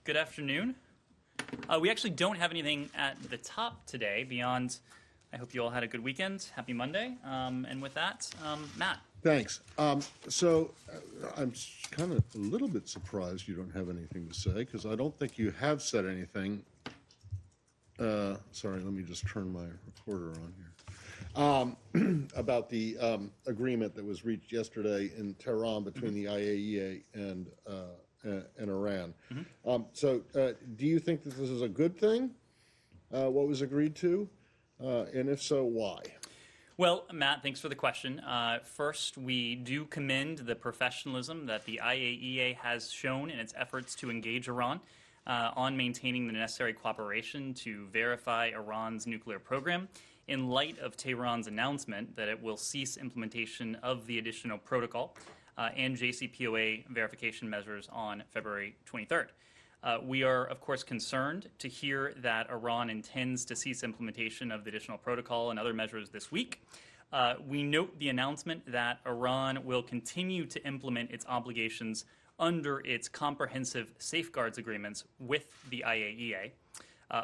Good afternoon. We actually don't have anything at the top today beyond, I hope you all had a good weekend. Happy Monday. And with that, Matt. Thanks. I'm kind of a little bit surprised you don't have anything to say, because I don't think you have said anything. Sorry, let me just turn my recorder on here. About the agreement that was reached yesterday in Tehran between the IAEA and Iran. Do you think that this is a good thing, what was agreed to? And if so, why? Well, Matt, thanks for the question. First, we do commend the professionalism that the IAEA has shown in its efforts to engage Iran on maintaining the necessary cooperation to verify Iran's nuclear program in light of Tehran's announcement that it will cease implementation of the additional protocol and JCPOA verification measures on February 23rd. We are, of course, concerned to hear that Iran intends to cease implementation of the additional protocol and other measures this week. We note the announcement that Iran will continue to implement its obligations under its comprehensive safeguards agreements with the IAEA,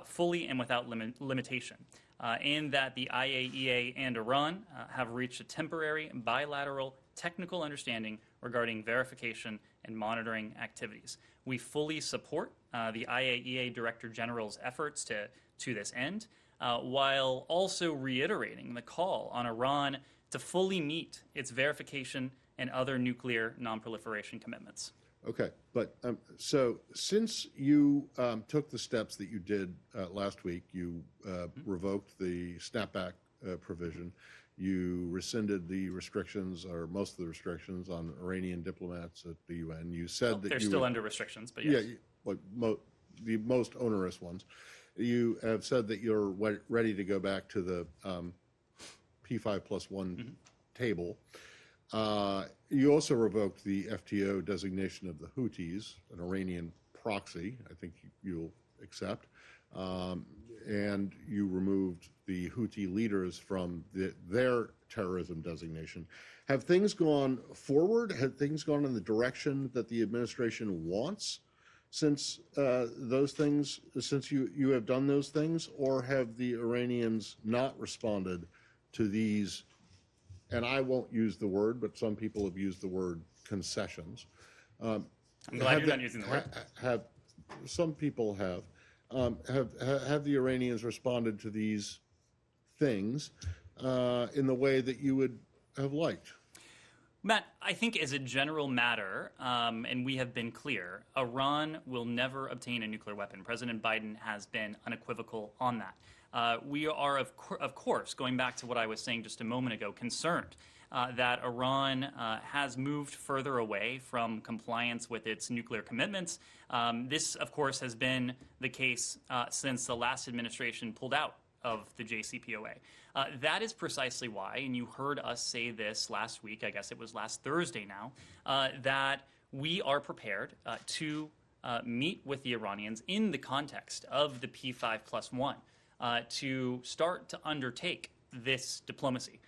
fully and without limitation, and that the IAEA and Iran have reached a temporary bilateral technical understanding regarding verification and monitoring activities. We fully support the IAEA Director General's efforts to this end, while also reiterating the call on Iran to fully meet its verification and other nuclear nonproliferation commitments. Okay, but so since you took the steps that you did last week, you revoked the snapback provision, you rescinded the restrictions, or most of the restrictions, on Iranian diplomats at the UN. You said that they're you still under restrictions, but yes. Yeah, the most onerous ones. You have said that you're ready to go back to the P5+1 table. You also revoked the FTO designation of the Houthis, an Iranian proxy, I think you'll accept, and you removed the Houthi leaders from their terrorism designation. Have things gone forward? Have things gone in the direction that the administration wants since those things, since you have done those things, or have the Iranians not responded to these? And I won't use the word, but some people have used the word concessions. I'm glad you're not using the word. Some people have. Have the Iranians responded to these things in the way that you would have liked? Matt, I think as a general matter, and we have been clear, Iran will never obtain a nuclear weapon. President Biden has been unequivocal on that. We are, of course, going back to what I was saying just a moment ago, concerned that Iran has moved further away from compliance with its nuclear commitments. This, of course, has been the case since the last administration pulled out of the JCPOA. That is precisely why, and you heard us say this last week, I guess it was last Thursday now, that we are prepared to meet with the Iranians in the context of the P5+1 to start to undertake this diplomacy,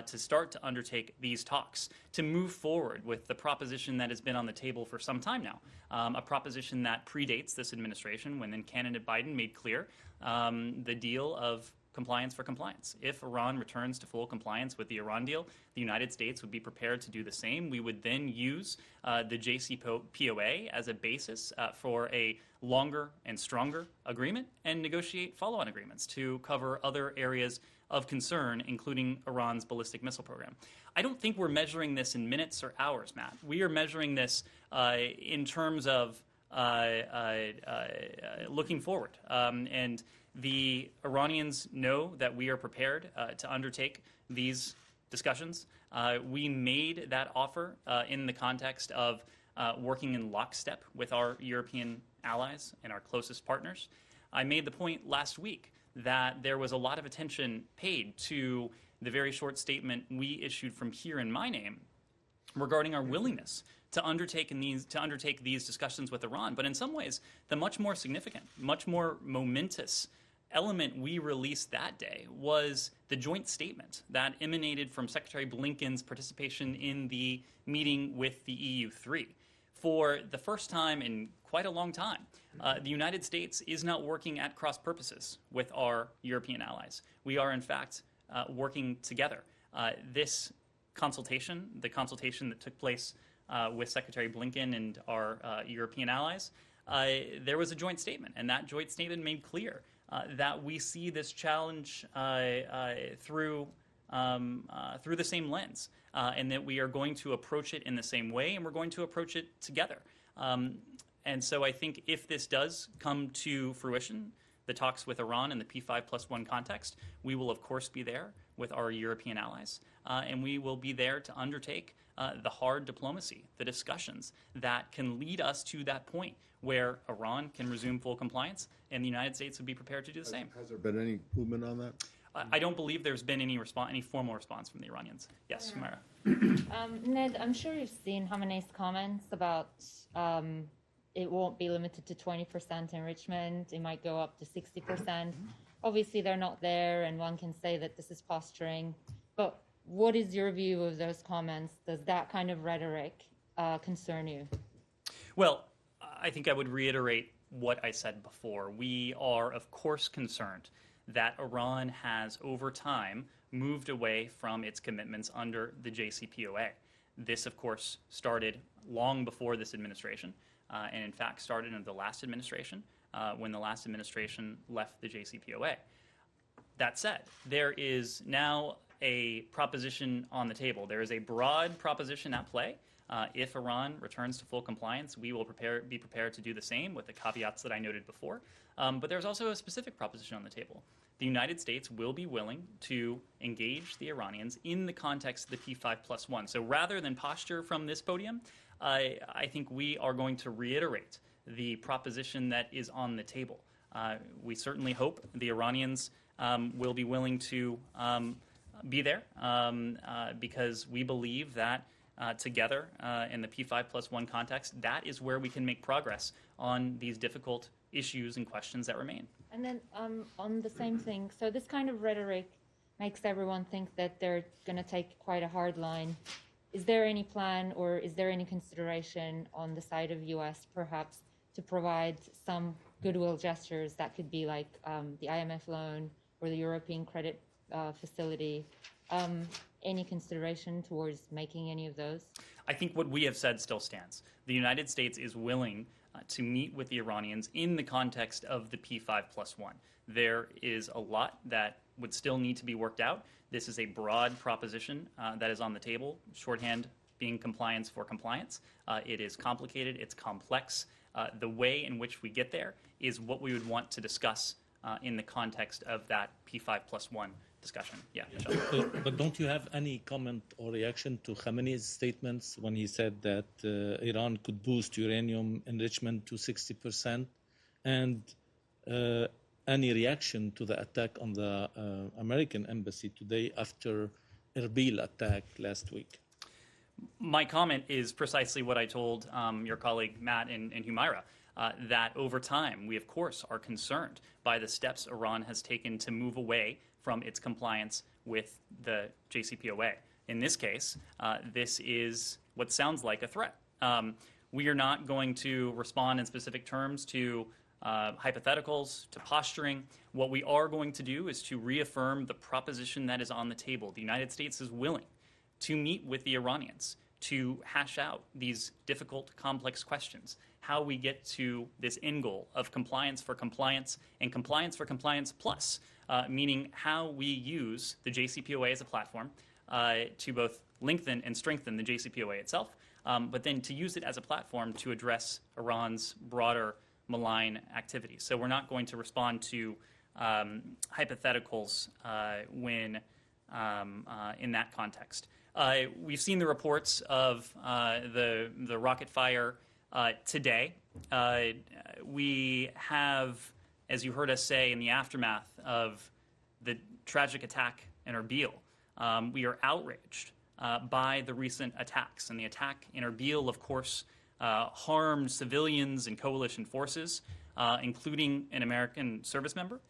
to start to undertake these talks, to move forward with the proposition that has been on the table for some time now, a proposition that predates this administration, when then candidate Biden made clear the deal of compliance for compliance. If Iran returns to full compliance with the Iran deal, the United States would be prepared to do the same. We would then use the JCPOA as a basis for a longer and stronger agreement and negotiate follow-on agreements to cover other areas of concern, including Iran's ballistic missile program. I don't think we're measuring this in minutes or hours, Matt. We are measuring this in terms of looking forward. And the Iranians know that we are prepared to undertake these discussions. We made that offer in the context of working in lockstep with our European allies and our closest partners. I made the point last week that there was a lot of attention paid to the very short statement we issued from here in my name regarding our willingness to undertake these discussions with Iran. But in some ways, the much more significant, much more momentous element we released that day was the joint statement that emanated from Secretary Blinken's participation in the meeting with the EU3. For the first time in quite a long time, the United States is not working at cross purposes with our European allies. We are, in fact, working together. This consultation, the consultation that took place with Secretary Blinken and our European allies, there was a joint statement, and that joint statement made clear that we see this challenge through the same lens, and that we are going to approach it in the same way, and we're going to approach it together. And so I think if this does come to fruition, the talks with Iran in the P5+1 context, we will of course be there with our European allies, and we will be there to undertake the hard diplomacy, the discussions that can lead us to that point where Iran can resume full compliance, and the United States would be prepared to do the same. Has there been any movement on that? I don't believe there's been any formal response from the Iranians. Yes, Humaira. Ned, I'm sure you've seen Khamenei's comments about it won't be limited to 20% enrichment. It might go up to 60%. Obviously, they're not there, and one can say that this is posturing. But what is your view of those comments? Does that kind of rhetoric concern you? Well, I think I would reiterate what I said before. We are, of course, concerned that Iran has, over time, moved away from its commitments under the JCPOA. This, of course, started long before this administration, and in fact started under the last administration, when the last administration left the JCPOA. That said, there is now a proposition on the table. There is a broad proposition at play. If Iran returns to full compliance, we will be prepared to do the same with the caveats that I noted before. But there's also a specific proposition on the table. The United States will be willing to engage the Iranians in the context of the P5+1. So rather than posture from this podium, I think we are going to reiterate the proposition that is on the table. We certainly hope the Iranians will be willing to be there because we believe that together in the P5+1 context, that is where we can make progress on these difficult issues and questions that remain. And then on the same thing, so this kind of rhetoric makes everyone think that they're going to take quite a hard line. Is there any plan or is there any consideration on the side of U.S. perhaps to provide some goodwill gestures that could be like the IMF loan or the European credit facility? Any consideration towards making any of those? I think what we have said still stands. The United States is willing to meet with the Iranians in the context of the P5+1. There is a lot that would still need to be worked out. This is a broad proposition that is on the table, shorthand being compliance for compliance. It is complicated, it's complex. The way in which we get there is what we would want to discuss in the context of that P5+1 discussion. Yeah, Michelle. But don't you have any comment or reaction to Khamenei's statements when he said that Iran could boost uranium enrichment to 60%? And any reaction to the attack on the American embassy today after Erbil attack last week? My comment is precisely what I told your colleague Matt and Humaira, that over time we, of course, are concerned by the steps Iran has taken to move away from its compliance with the JCPOA. In this case, this is what sounds like a threat. We are not going to respond in specific terms to hypotheticals, to posturing. What we are going to do is to reaffirm the proposition that is on the table. The United States is willing to meet with the Iranians to hash out these difficult, complex questions, how we get to this end goal of compliance for compliance and compliance for compliance plus, meaning how we use the JCPOA as a platform to both lengthen and strengthen the JCPOA itself, but then to use it as a platform to address Iran's broader malign activities. So we're not going to respond to hypotheticals when in that context. We've seen the reports of the rocket fire today. We have, as you heard us say, in the aftermath of the tragic attack in Erbil, we are outraged by the recent attacks. And the attack in Erbil, of course, harmed civilians and coalition forces, including an American service member.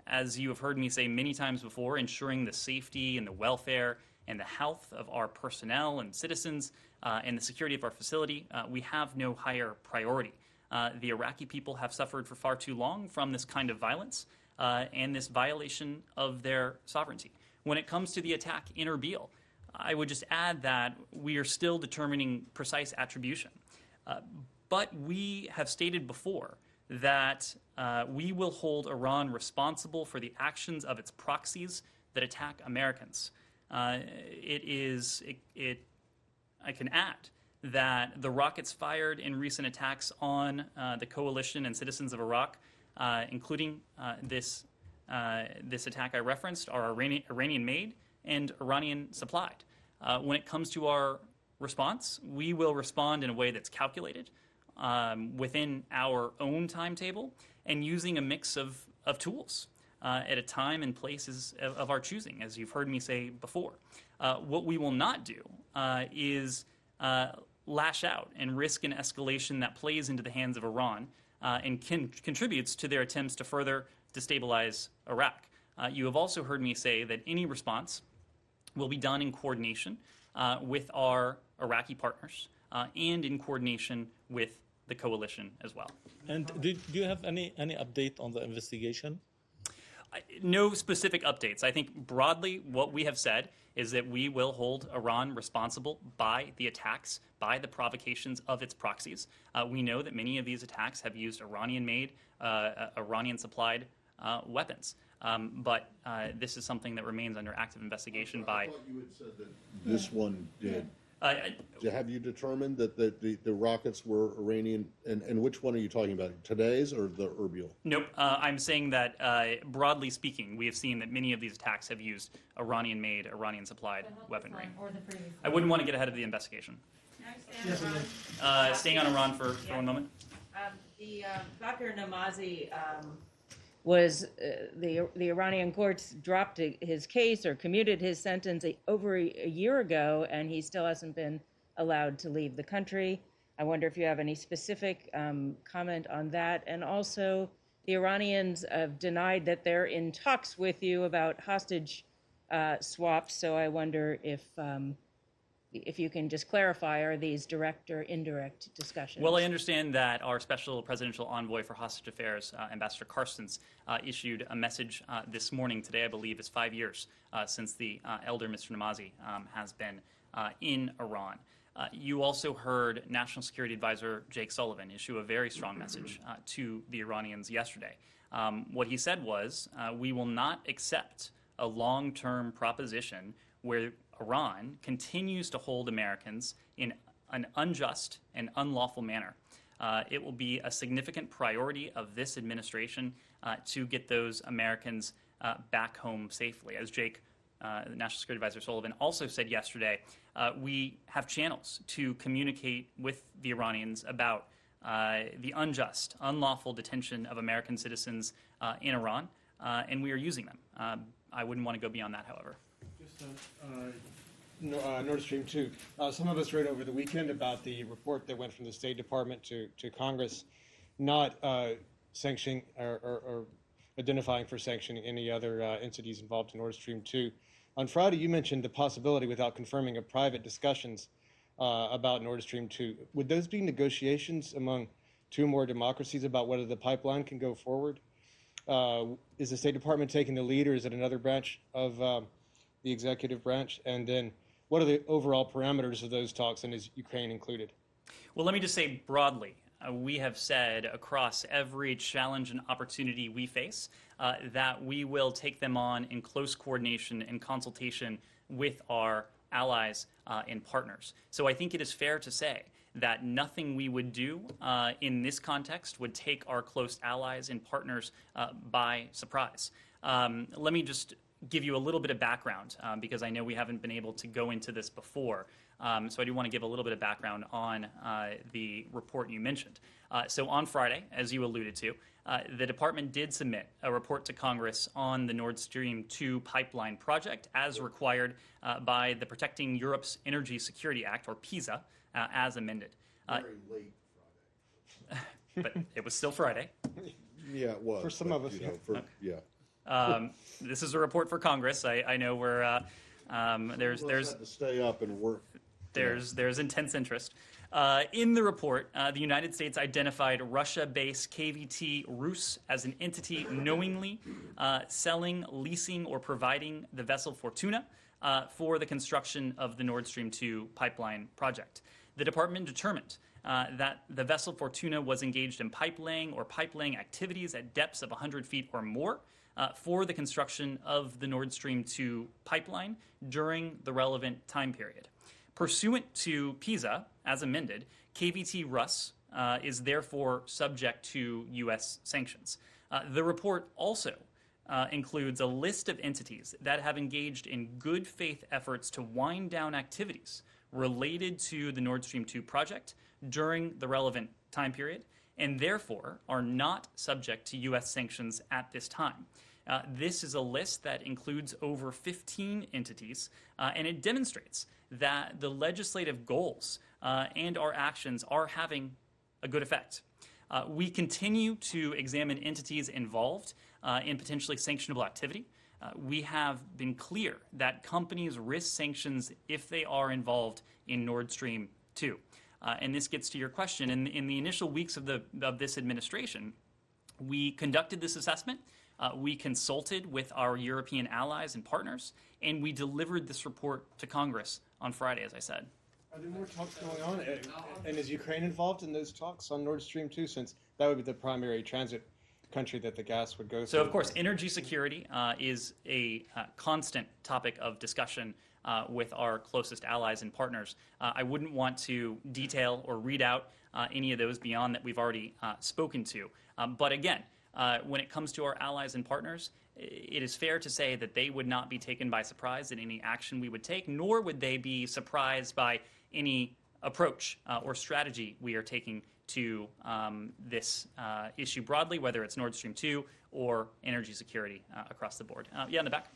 As you have heard me say many times before, ensuring the safety and the welfare and the health of our personnel and citizens and the security of our facility, we have no higher priority. The Iraqi people have suffered for far too long from this kind of violence and this violation of their sovereignty. When it comes to the attack in Erbil, I would just add that we are still determining precise attribution. But we have stated before that we will hold Iran responsible for the actions of its proxies that attack Americans. I can add that the rockets fired in recent attacks on the coalition and citizens of Iraq, including this attack I referenced, are Iranian-made and Iranian-supplied. When it comes to our response, we will respond in a way that's calculated within our own timetable and using a mix of tools at a time and places of our choosing, as you've heard me say before. What we will not do is lash out and risk an escalation that plays into the hands of Iran and contributes to their attempts to further destabilize Iraq. You have also heard me say that any response will be done in coordination with our Iraqi partners and in coordination with the coalition as well. And do you have any update on the investigation? No specific updates. I think broadly what we have said is that we will hold Iran responsible by the attacks, by the provocations of its proxies. We know that many of these attacks have used Iranian-made, Iranian-supplied weapons. But this is something that remains under active investigation by... I thought you had said that this one did. Have you determined that the rockets were Iranian? And which one are you talking about? Today's or the Erbil? Nope. I'm saying that broadly speaking, we have seen that many of these attacks have used Iranian-made, Iranian-supplied weaponry. Or the previous I wouldn't want to get ahead of the investigation. Staying on Iran for 1 moment. Dr. Namazi was the Iranian courts dropped his case or commuted his sentence over a year ago, and he still hasn't been allowed to leave the country. I wonder if you have any specific comment on that. And also, the Iranians have denied that they're in talks with you about hostage swaps. So I wonder if you can just clarify, are these direct or indirect discussions? Well, I understand that our special presidential envoy for hostage affairs, Ambassador Carstens, issued a message this morning. Today, I believe, is 5 years since the elder Mr. Namazi has been in Iran. You also heard National Security Advisor Jake Sullivan issue a very strong message to the Iranians yesterday. What he said was, we will not accept a long-term proposition where Iran continues to hold Americans in an unjust and unlawful manner. It will be a significant priority of this administration to get those Americans back home safely. As Jake, the National Security Advisor Sullivan, also said yesterday, we have channels to communicate with the Iranians about the unjust, unlawful detention of American citizens in Iran, and we are using them. I wouldn't want to go beyond that, however. Nord Stream 2. Some of us read over the weekend about the report that went from the State Department to Congress, not sanctioning or identifying for sanctioning any other entities involved in Nord Stream 2. On Friday, you mentioned the possibility, without confirming, of private discussions about Nord Stream 2. Would those be negotiations among two more democracies about whether the pipeline can go forward? Is the State Department taking the lead, or is it another branch of the executive branch? And then what are the overall parameters of those talks, and is Ukraine included? Well, let me just say broadly, we have said across every challenge and opportunity we face that we will take them on in close coordination and consultation with our allies and partners. So I think it is fair to say that nothing we would do in this context would take our close allies and partners by surprise. Let me just give you a little bit of background because I know we haven't been able to go into this before. So I do want to give a little bit of background on the report you mentioned. So on Friday, as you alluded to, the department did submit a report to Congress on the Nord Stream 2 pipeline project as required by the Protecting Europe's Energy Security Act, or PISA, as amended. Very late Friday. But it was still Friday. Yeah, it was. For some of us, yeah. This is a report for Congress. I know we're There's Had to stay up and work. there's intense interest. In the report, the United States identified Russia-based KVT Rus as an entity knowingly selling, leasing, or providing the vessel Fortuna for the construction of the Nord Stream 2 pipeline project. The department determined that the vessel Fortuna was engaged in pipe laying or pipe laying activities at depths of 100 feet or more for the construction of the Nord Stream 2 pipeline during the relevant time period. Pursuant to PISA, as amended, KVT Rus is therefore subject to U.S. sanctions. The report also includes a list of entities that have engaged in good faith efforts to wind down activities related to the Nord Stream 2 project during the relevant time period, and therefore are not subject to U.S. sanctions at this time. This is a list that includes over 15 entities, and it demonstrates that the legislative goals and our actions are having a good effect. We continue to examine entities involved in potentially sanctionable activity. We have been clear that companies risk sanctions if they are involved in Nord Stream 2. And this gets to your question. In the initial weeks of this administration, we conducted this assessment. We consulted with our European allies and partners, and we delivered this report to Congress on Friday, as I said. Are there more talks going on? And is Ukraine involved in those talks on Nord Stream 2, since that would be the primary transit country that the gas would go through? So, of course, energy security is a constant topic of discussion with our closest allies and partners. I wouldn't want to detail or read out any of those beyond that we've already spoken to. But again, when it comes to our allies and partners, it is fair to say that they would not be taken by surprise in any action we would take, nor would they be surprised by any approach or strategy we are taking to this issue broadly, whether it's Nord Stream 2 or energy security across the board. Yeah, in the back.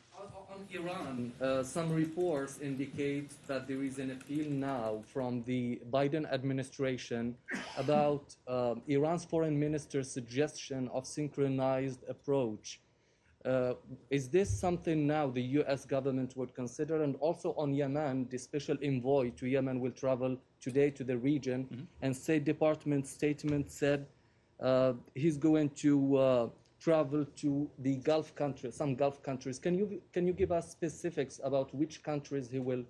On Iran, some reports indicate that there is an appeal now from the Biden administration about Iran's foreign minister's suggestion of synchronized approach. Is this something now the U.S. government would consider? And also on Yemen, the special envoy to Yemen will travel today to the region, and State Department statement said he's going to travel to the Gulf countries, some Gulf countries. Can you give us specifics about which countries he will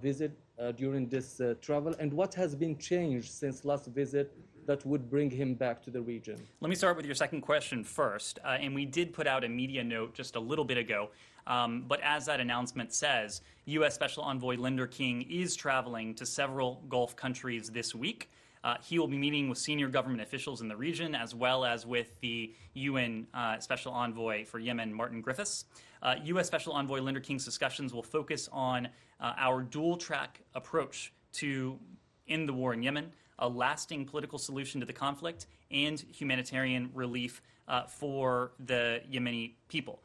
visit during this travel, and what has been changed since last visit that would bring him back to the region? Let me start with your second question first. And we did put out a media note just a little bit ago. But as that announcement says, U.S. Special Envoy Linder King is traveling to several Gulf countries this week. He will be meeting with senior government officials in the region, as well as with the UN Special Envoy for Yemen, Martin Griffiths. U.S. Special Envoy Linder King's discussions will focus on our dual-track approach to end the war in Yemen, a lasting political solution to the conflict, and humanitarian relief for the Yemeni people.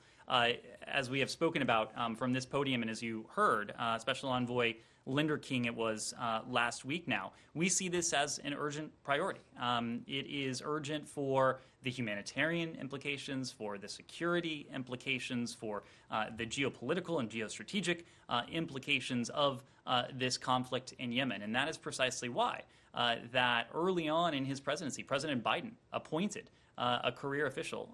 As we have spoken about from this podium, and as you heard, Special Envoy Linder King, it was last week now, we see this as an urgent priority. It is urgent for the humanitarian implications, for the security implications, for the geopolitical and geostrategic implications of this conflict in Yemen. And that is precisely why that early on in his presidency, President Biden appointed a career official,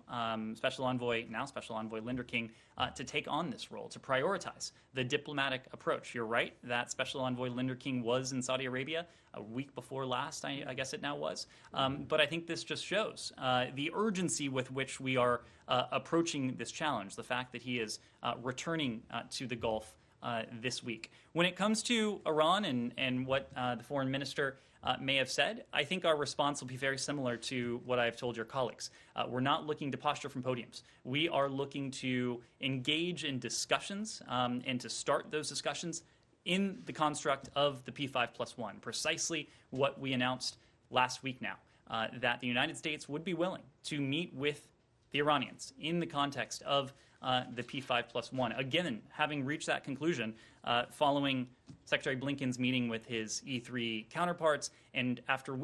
Special Envoy Linder King, to take on this role, to prioritize the diplomatic approach. You're right, that Special Envoy Linder King was in Saudi Arabia a week before last, I guess it now was. But I think this just shows the urgency with which we are approaching this challenge, the fact that he is returning to the Gulf this week. When it comes to Iran and what the foreign minister may have said, I think our response will be very similar to what I've told your colleagues. We're not looking to posture from podiums. We are looking to engage in discussions and to start those discussions in the construct of the P5+1, precisely what we announced last week now, that the United States would be willing to meet with the Iranians in the context of the P5+1. Again, having reached that conclusion following Secretary Blinken's meeting with his E3 counterparts, and after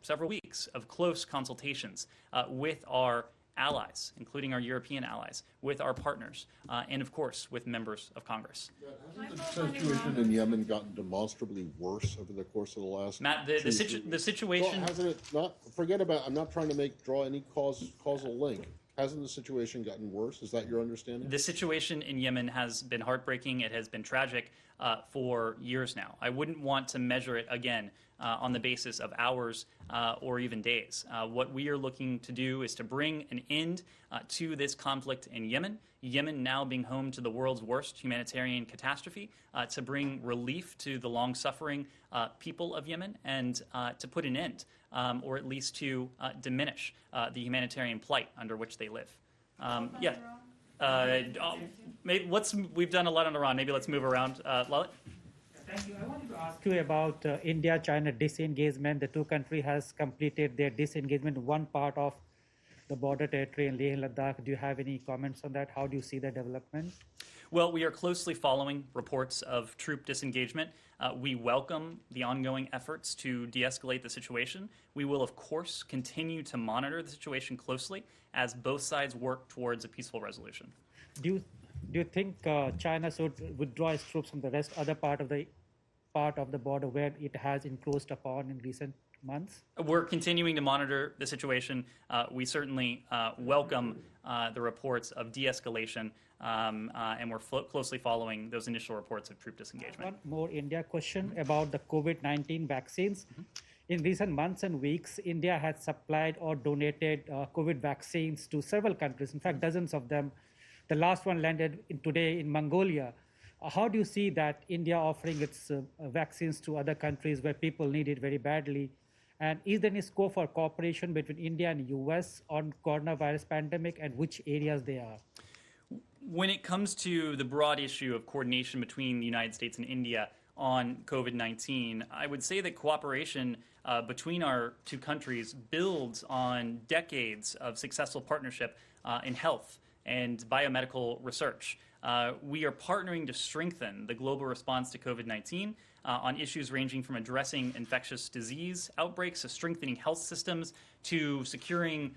several weeks of close consultations with our allies, including our European allies, with our partners, and of course with members of Congress. Hasn't the situation in Yemen gotten demonstrably worse over the course of the last? Matt, the situation. Well, hasn't it not? Forget about. I'm not trying to draw any causal link. Hasn't the situation gotten worse? Is that your understanding? The situation in Yemen has been heartbreaking. It has been tragic for years now. I wouldn't want to measure it again on the basis of hours or even days. What we are looking to do is to bring an end to this conflict in Yemen. Yemen now being home to the world's worst humanitarian catastrophe, to bring relief to the long-suffering people of Yemen and to put an end, or at least to diminish the humanitarian plight under which they live. We've done a lot on Iran. Maybe let's move around. Lalit? Thank you. I wanted to ask you about India-China disengagement. The two countries has completed their disengagement in one part of the border territory in Leh and Ladakh. Do you have any comments on that? How do you see the development? Well, we are closely following reports of troop disengagement. We welcome the ongoing efforts to de-escalate the situation. We will, of course, continue to monitor the situation closely as both sides work towards a peaceful resolution. Do you think China should withdraw its troops from the other part of the border where it has encroached upon in recent months? We're continuing to monitor the situation. We certainly welcome the reports of de-escalation, and we're closely following those initial reports of troop disengagement. One more India question about the COVID-19 vaccines. In recent months and weeks, India has supplied or donated COVID vaccines to several countries, in fact, dozens of them. The last one landed today in Mongolia. How do you see that India offering its vaccines to other countries where people need it very badly? And is there any scope for cooperation between India and US on coronavirus pandemic, and which areas they are? When it comes to the broad issue of coordination between the United States and India on COVID-19, I would say that cooperation between our two countries builds on decades of successful partnership in health and biomedical research. We are partnering to strengthen the global response to COVID-19 on issues ranging from addressing infectious disease outbreaks to strengthening health systems to securing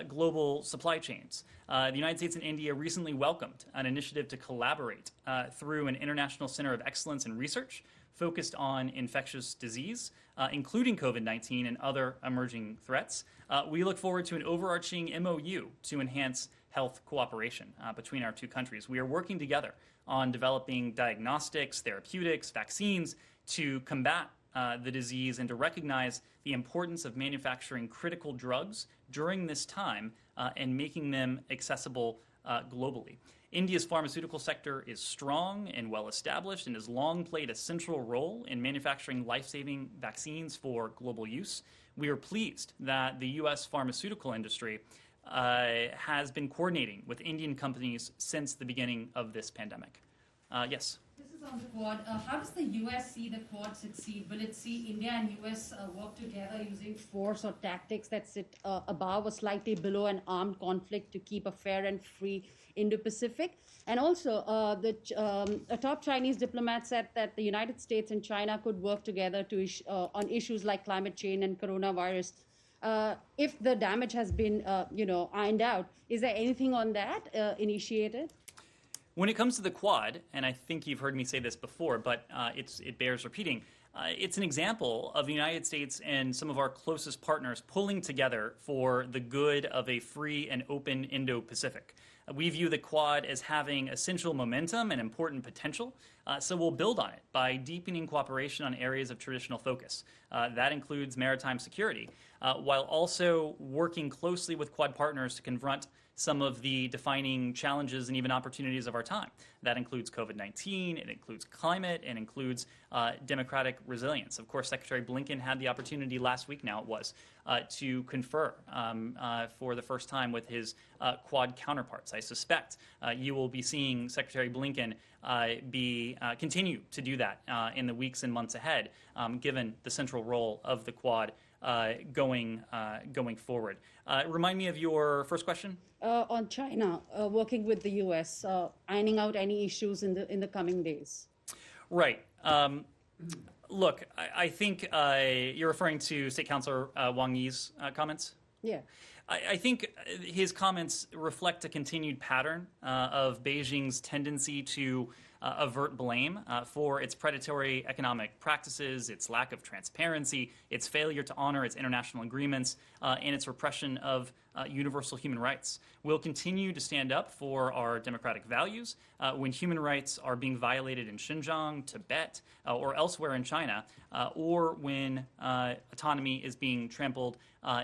global supply chains. The United States and India recently welcomed an initiative to collaborate through an International Center of Excellence in Research focused on infectious disease, including COVID-19 and other emerging threats. We look forward to an overarching MOU to enhance health cooperation between our two countries. We are working together on developing diagnostics, therapeutics, vaccines to combat the disease and to recognize the importance of manufacturing critical drugs during this time and making them accessible globally. India's pharmaceutical sector is strong and well established and has long played a central role in manufacturing life-saving vaccines for global use. We are pleased that the U.S. pharmaceutical industry has been coordinating with Indian companies since the beginning of this pandemic. Yes? This is on the Quad. How does the U.S. see the Quad succeed? Will it see India and U.S. work together using force or tactics that sit above or slightly below an armed conflict to keep a fair and free Indo-Pacific? And also, a top Chinese diplomat said that the United States and China could work together to on issues like climate change and coronavirus. If the damage has been, ironed out, is there anything on that initiated? When it comes to the Quad, and I think you've heard me say this before, but it bears repeating, it's an example of the United States and some of our closest partners pulling together for the good of a free and open Indo-Pacific. We view the Quad as having essential momentum and important potential, so we'll build on it by deepening cooperation on areas of traditional focus. That includes maritime security, while also working closely with Quad partners to confront some of the defining challenges and even opportunities of our time. That includes COVID-19, it includes climate, and includes democratic resilience. Of course, Secretary Blinken had the opportunity last week, now it was, to confer for the first time with his Quad counterparts. I suspect you will be seeing Secretary Blinken continue to do that in the weeks and months ahead, given the central role of the Quad going forward. Remind me of your first question. On China, working with the U.S., ironing out any issues in the coming days. Right. Look, I think you're referring to State Councilor Wang Yi's comments. Yeah. I think his comments reflect a continued pattern of Beijing's tendency to avert blame for its predatory economic practices, its lack of transparency, its failure to honor its international agreements, and its repression of universal human rights. We'll continue to stand up for our democratic values when human rights are being violated in Xinjiang, Tibet, or elsewhere in China, or when autonomy is being trampled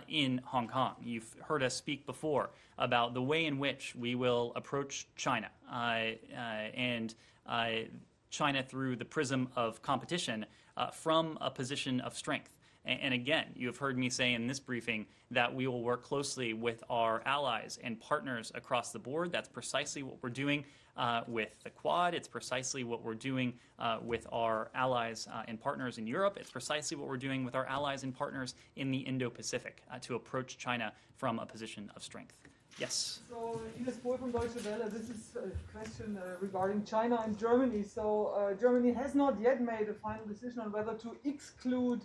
in Hong Kong. You've heard us speak before about the way in which we will approach China and China through the prism of competition from a position of strength. And again, you have heard me say in this briefing that we will work closely with our allies and partners across the board. That's precisely what we're doing with the Quad. It's precisely what we're doing with our allies and partners in Europe. It's precisely what we're doing with our allies and partners in the Indo-Pacific to approach China from a position of strength. Yes. So, Ines Bohl from Deutsche Welle. This is a question regarding China and Germany. So, Germany has not yet made a final decision on whether to exclude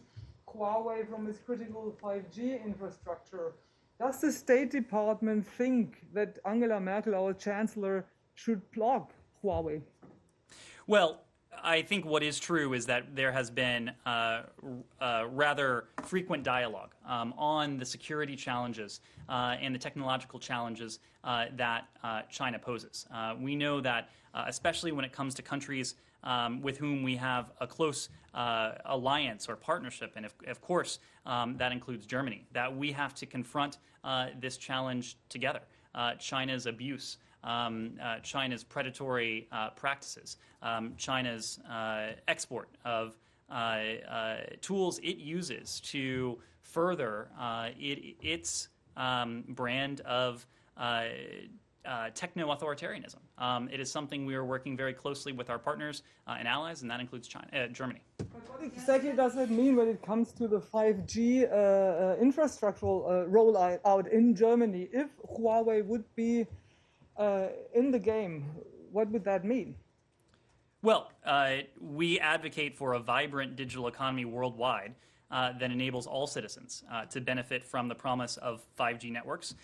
Huawei from its critical 5G infrastructure. Does the State Department think that Angela Merkel, our Chancellor, should block Huawei? Well, I think what is true is that there has been rather frequent dialogue on the security challenges and the technological challenges that China poses. We know that, especially when it comes to countries with whom we have a close alliance or partnership, and of course that includes Germany, that we have to confront this challenge together. China's abuse, China's predatory practices, China's export of tools it uses to further its brand of techno-authoritarianism. It is something we are working very closely with our partners and allies, and that includes Germany. But what exactly does that mean when it comes to the 5G infrastructural rollout in Germany? If Huawei would be in the game, what would that mean? Well, we advocate for a vibrant digital economy worldwide that enables all citizens to benefit from the promise of 5G networks.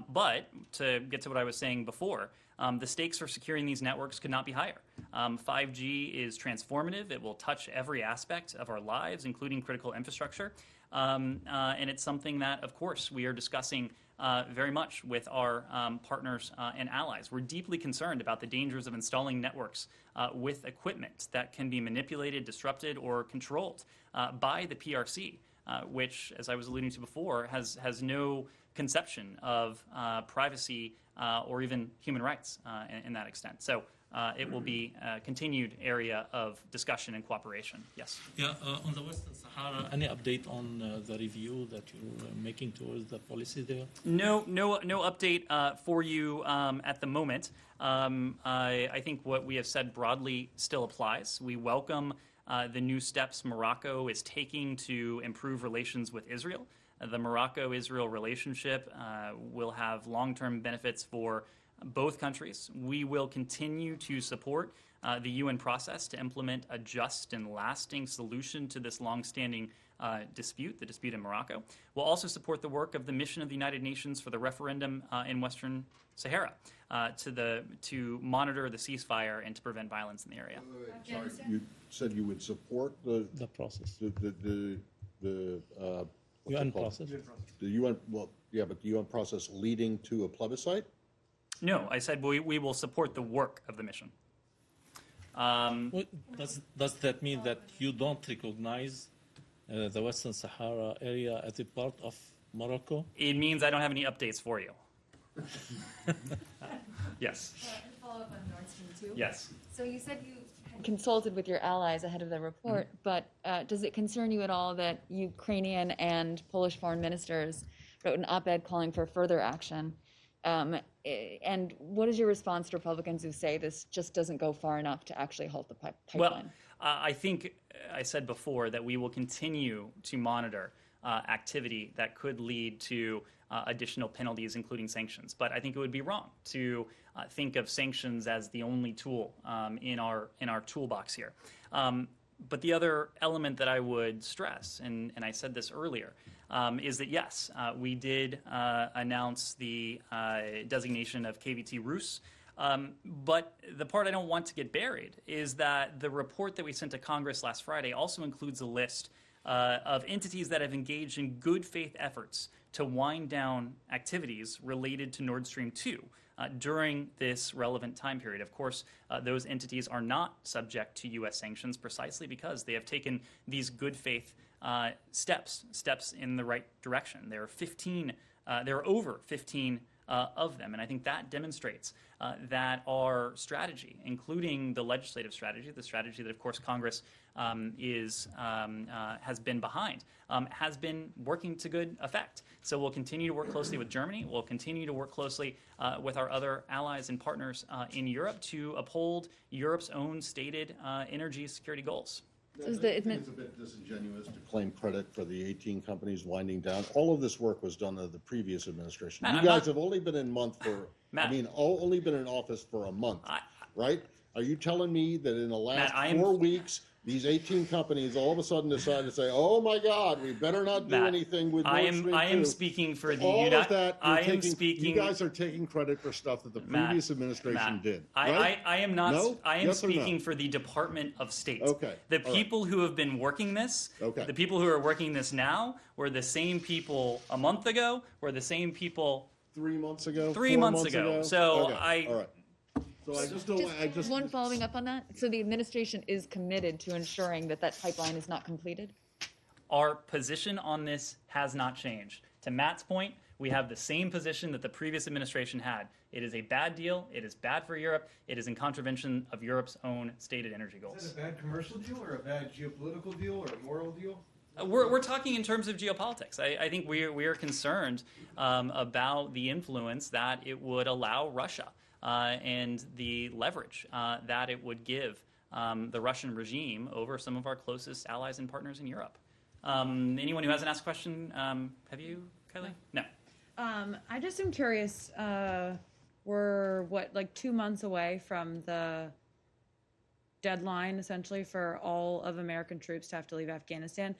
But to get to what I was saying before, the stakes for securing these networks could not be higher. 5G is transformative. It will touch every aspect of our lives, including critical infrastructure. And it's something that, of course, we are discussing very much with our partners and allies. We're deeply concerned about the dangers of installing networks with equipment that can be manipulated, disrupted, or controlled by the PRC, which, as I was alluding to before, has no conception of privacy or even human rights in that extent. So it will be a continued area of discussion and cooperation. Yes. Yeah, on the Western Sahara, any update on the review that you're making towards the policy there? No update for you at the moment. I think what we have said broadly still applies. We welcome the new steps Morocco is taking to improve relations with Israel. The Morocco-Israel relationship will have long-term benefits for both countries. We will continue to support the UN process to implement a just and lasting solution to this long-standing dispute, the dispute in Morocco. We'll also support the work of the mission of the United Nations for the referendum in Western Sahara to monitor the ceasefire and to prevent violence in the area. Sorry, you said you would support the process. The UN process. The UN, well, yeah, but the UN process leading to a plebiscite? No, I said we will support the work of the mission. Does that mean that you don't recognize the Western Sahara area as a part of Morocco? It means I don't have any updates for you. Yes. Follow up on Nord Stream 2. Yes. So you said you had consulted with your allies ahead of the report, but does it concern you at all that Ukrainian and Polish foreign ministers wrote an op-ed calling for further action? And what is your response to Republicans who say this just doesn't go far enough to actually halt the pipeline? Well, I think I said before that we will continue to monitor activity that could lead to additional penalties, including sanctions. But I think it would be wrong to think of sanctions as the only tool in our toolbox here. But the other element that I would stress, and I said this earlier, is that yes, we did announce the designation of KVT Rus. But the part I don't want to get buried is that the report that we sent to Congress last Friday also includes a list of entities that have engaged in good faith efforts to wind down activities related to Nord Stream 2 during this relevant time period. Of course, those entities are not subject to U.S. sanctions precisely because they have taken these good faith steps in the right direction. There are over 15 of them, and I think that demonstrates that our strategy, including the legislative strategy, the strategy that, of course, Congress has been behind, has been working to good effect. So we'll continue to work closely with Germany. We'll continue to work closely with our other allies and partners in Europe to uphold Europe's own stated energy security goals. So I think it's a bit disingenuous to claim credit for the 18 companies winding down. All of this work was done under the previous administration. Matt, You guys have only been in only been in office for a month, right? Are you telling me that in the last Matt, 4 weeks, these 18 companies all of a sudden decided to say, "Oh my God, we better not do Matt, anything with Nord Stream 2"? I am speaking for the all of that. speaking. You guys are taking credit for stuff that the previous administration did. Right? I am not. No? I am Yes or no? speaking for the Department of State. Okay. The All right. people who have been working this. Okay. The people who are working this now were the same people a month ago. Were the same people 3 months ago. 3 4 months ago. So okay. All right. So I just don't. One following up on that. So the administration is committed to ensuring that that pipeline is not completed? Our position on this has not changed. To Matt's point, we have the same position that the previous administration had. It is a bad deal. It is bad for Europe. It is in contravention of Europe's own stated energy goals. Is that a bad commercial deal or a bad geopolitical deal or a moral deal? We're talking in terms of geopolitics. I think we are concerned about the influence that it would allow Russia and the leverage that it would give the Russian regime over some of our closest allies and partners in Europe. Anyone who hasn't asked a question, have you, Kylie? No. I just am curious. We're like 2 months away from the deadline, essentially, for all of American troops to have to leave Afghanistan.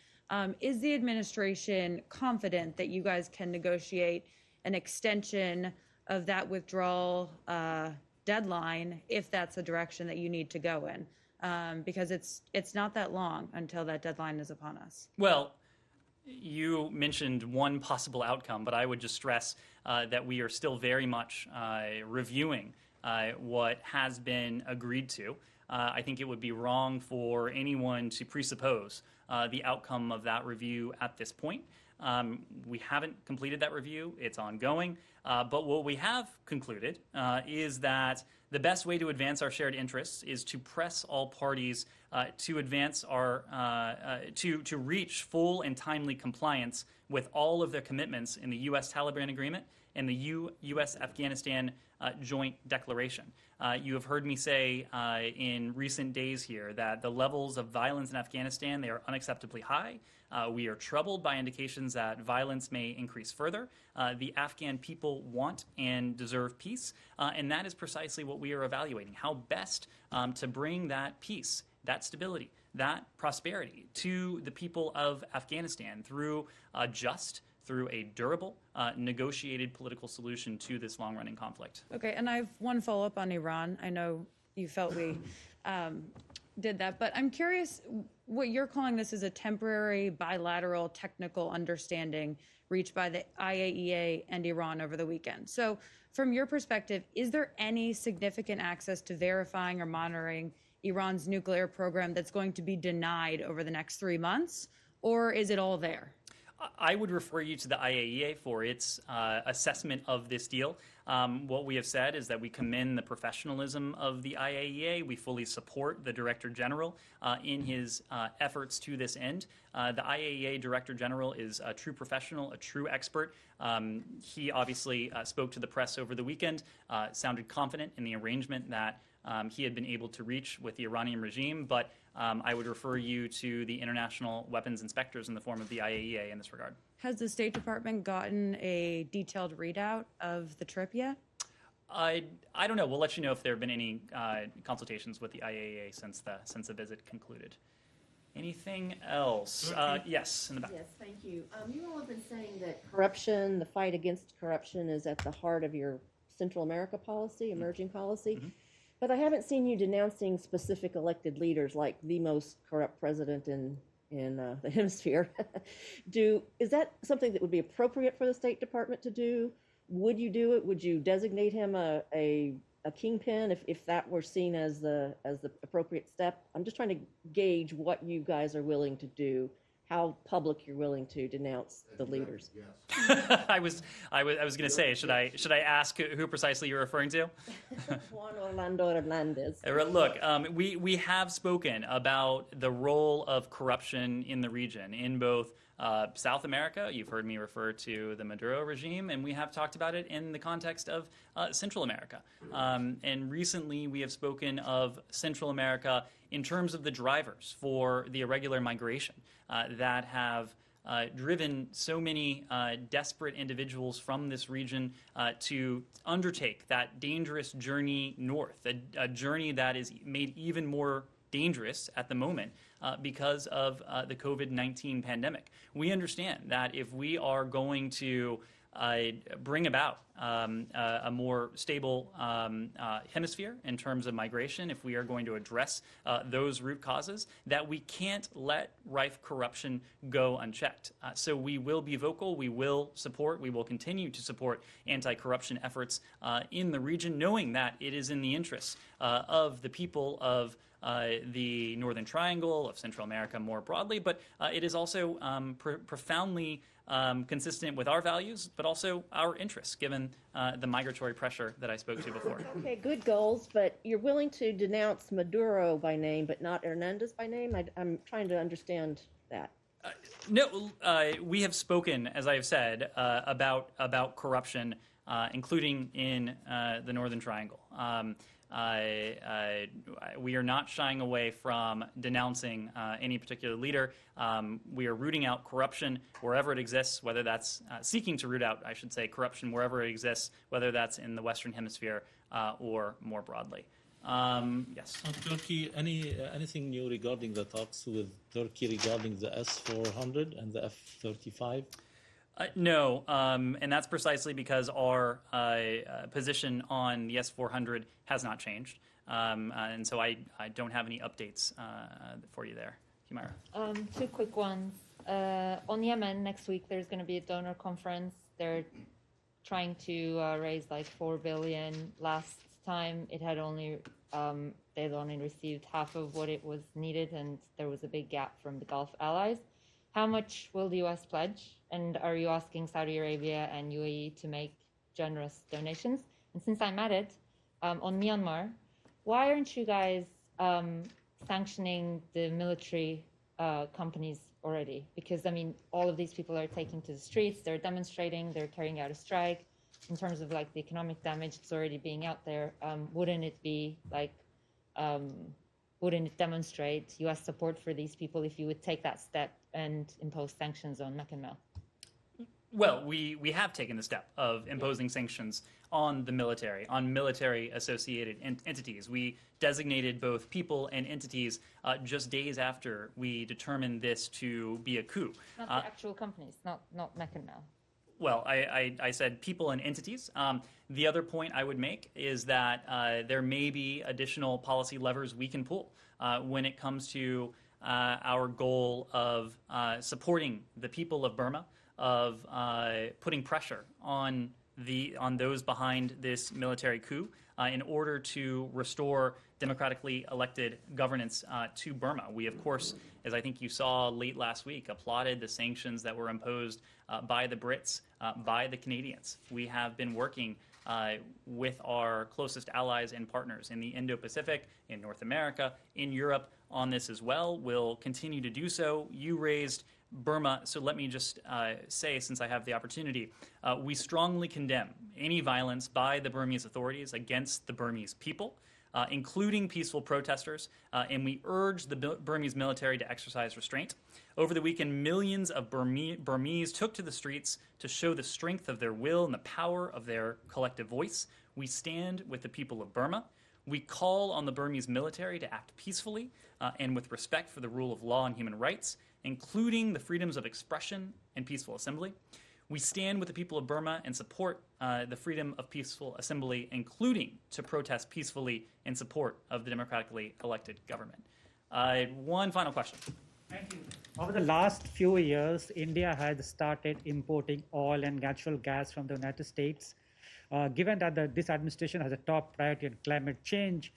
Is the administration confident that you guys can negotiate an extension of that withdrawal deadline if that's the direction that you need to go in? Because it's not that long until that deadline is upon us. Well, you mentioned one possible outcome, but I would just stress that we are still very much reviewing what has been agreed to. I think it would be wrong for anyone to presuppose the outcome of that review at this point. We haven't completed that review. It's ongoing. But what we have concluded is that the best way to advance our shared interests is to press all parties to advance our to reach full and timely compliance with all of their commitments in the U.S. Taliban agreement and the U.S. Afghanistan joint declaration. You have heard me say in recent days here that the levels of violence in Afghanistan, they are unacceptably high. We are troubled by indications that violence may increase further. The Afghan people want and deserve peace, and that is precisely what we are evaluating, how best to bring that peace, that stability, that prosperity to the people of Afghanistan through through a durable, negotiated political solution to this long-running conflict. Okay, and I have one follow-up on Iran. I know you felt we did that, but I'm curious what you're calling this is a temporary bilateral technical understanding reached by the IAEA and Iran over the weekend. So from your perspective, is there any significant access to verifying or monitoring Iran's nuclear program that's going to be denied over the next 3 months, or is it all there? I would refer you to the IAEA for its assessment of this deal. What we have said is that we commend the professionalism of the IAEA. We fully support the Director General in his efforts to this end. The IAEA Director General is a true professional, a true expert. He obviously spoke to the press over the weekend, sounded confident in the arrangement that he had been able to reach with the Iranian regime, but I would refer you to the international weapons inspectors in the form of the IAEA in this regard. Has the State Department gotten a detailed readout of the trip yet? I don't know. We'll let you know if there have been any consultations with the IAEA since the visit concluded. Anything else? Yes, in the back. Yes, thank you. You all have been saying that corruption, the fight against corruption, is at the heart of your Central America policy, emerging policy. But I haven't seen you denouncing specific elected leaders like the most corrupt president in the hemisphere. Is that something that would be appropriate for the State Department to do? Would you do it? Would you designate him a kingpin if that were seen as the appropriate step? I'm just trying to gauge what you guys are willing to do, how public you're willing to denounce the leaders. I was going to say, should I ask who precisely you're referring to? Juan Orlando Hernandez. Look, we have spoken about the role of corruption in the region in both South America. You've heard me refer to the Maduro regime, and we have talked about it in the context of Central America. And recently, we have spoken of Central America in terms of the drivers for the irregular migration that have driven so many desperate individuals from this region to undertake that dangerous journey north, a journey that is made even more dangerous at the moment because of the COVID-19 pandemic. We understand that if we are going to bring about a more stable hemisphere in terms of migration, if we are going to address those root causes, that we can't let rife corruption go unchecked. So we will be vocal, we will continue to support anti-corruption efforts in the region, knowing that it is in the interests of the people of the Northern Triangle, of Central America more broadly, but it is also profoundly consistent with our values, but also our interests, given the migratory pressure that I spoke to before. Okay, good goals, but you're willing to denounce Maduro by name, but not Hernandez by name? I'm trying to understand that. No, we have spoken, as I have said, about corruption, including in the Northern Triangle. We are not shying away from denouncing any particular leader. We are rooting out corruption wherever it exists, whether that's seeking to root out, I should say, corruption wherever it exists, whether that's in the Western Hemisphere or more broadly. Yes. On Turkey, anything new regarding the talks with Turkey regarding the S-400 and the F-35? No, and that's precisely because our position on the S-400 has not changed. And so I don't have any updates for you there. Humaira. Two quick ones. On Yemen, next week there's going to be a donor conference. They're trying to raise like $4 billion. Last time it had they'd only received half of what it was needed, and there was a big gap from the Gulf allies. How much will the U.S. pledge? And are you asking Saudi Arabia and UAE to make generous donations? And since I'm at it, on Myanmar, why aren't you guys sanctioning the military companies already? Because, I mean, all of these people are taking to the streets, they're demonstrating, they're carrying out a strike. In terms of, like, the economic damage that's already being out there, wouldn't it be, like, wouldn't it demonstrate U.S. support for these people if you would take that step and impose sanctions on Mecca and Mel? Well, we have taken the step of imposing sanctions on the military, on military-associated entities. We designated both people and entities just days after we determined this to be a coup. Not the actual companies, not Mecca and Mel. Well, I said people and entities. The other point I would make is that there may be additional policy levers we can pull when it comes to our goal of supporting the people of Burma, of putting pressure on those behind this military coup in order to restore democratically elected governance to Burma. We, of course, as I think you saw late last week, applauded the sanctions that were imposed by the Brits, by the Canadians. We have been working with our closest allies and partners in the Indo-Pacific, in North America, in Europe on this as well. We'll continue to do so. You raised Burma, so let me just say, since I have the opportunity, we strongly condemn any violence by the Burmese authorities against the Burmese people, including peaceful protesters, and we urge the Burmese military to exercise restraint. Over the weekend, millions of Burmese took to the streets to show the strength of their will and the power of their collective voice. We stand with the people of Burma. We call on the Burmese military to act peacefully and with respect for the rule of law and human rights, including the freedoms of expression and peaceful assembly. We stand with the people of Burma and support the freedom of peaceful assembly, including to protest peacefully in support of the democratically elected government. One final question. Thank you. Over the last few years, India has started importing oil and natural gas from the United States. Given that this administration has a top priority on climate change,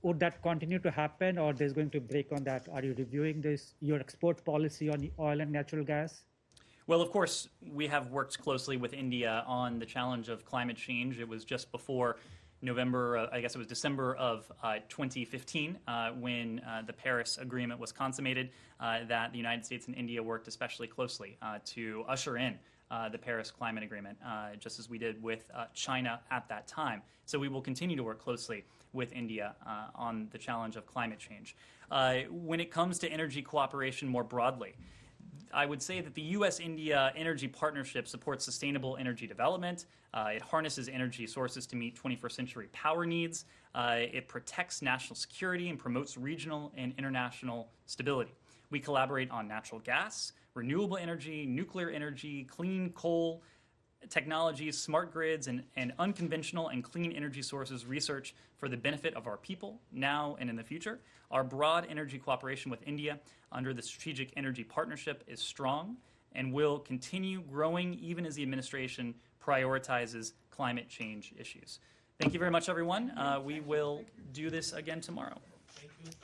would that continue to happen, or there's going to break on that? Are you reviewing your export policy on the oil and natural gas? Well, of course, we have worked closely with India on the challenge of climate change. It was just before November, I guess it was December of 2015, when the Paris Agreement was consummated, that the United States and India worked especially closely to usher in the Paris Climate Agreement, just as we did with China at that time. So we will continue to work closely with India on the challenge of climate change. When it comes to energy cooperation more broadly, I would say that the U.S.-India energy partnership supports sustainable energy development. It harnesses energy sources to meet 21st century power needs. It protects national security and promotes regional and international stability. We collaborate on natural gas, renewable energy, nuclear energy, clean coal technologies, smart grids, and unconventional and clean energy sources research for the benefit of our people now and in the future. Our broad energy cooperation with India under the Strategic Energy Partnership is strong and will continue growing even as the administration prioritizes climate change issues. Thank you very much, everyone. We will do this again tomorrow.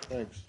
Thanks.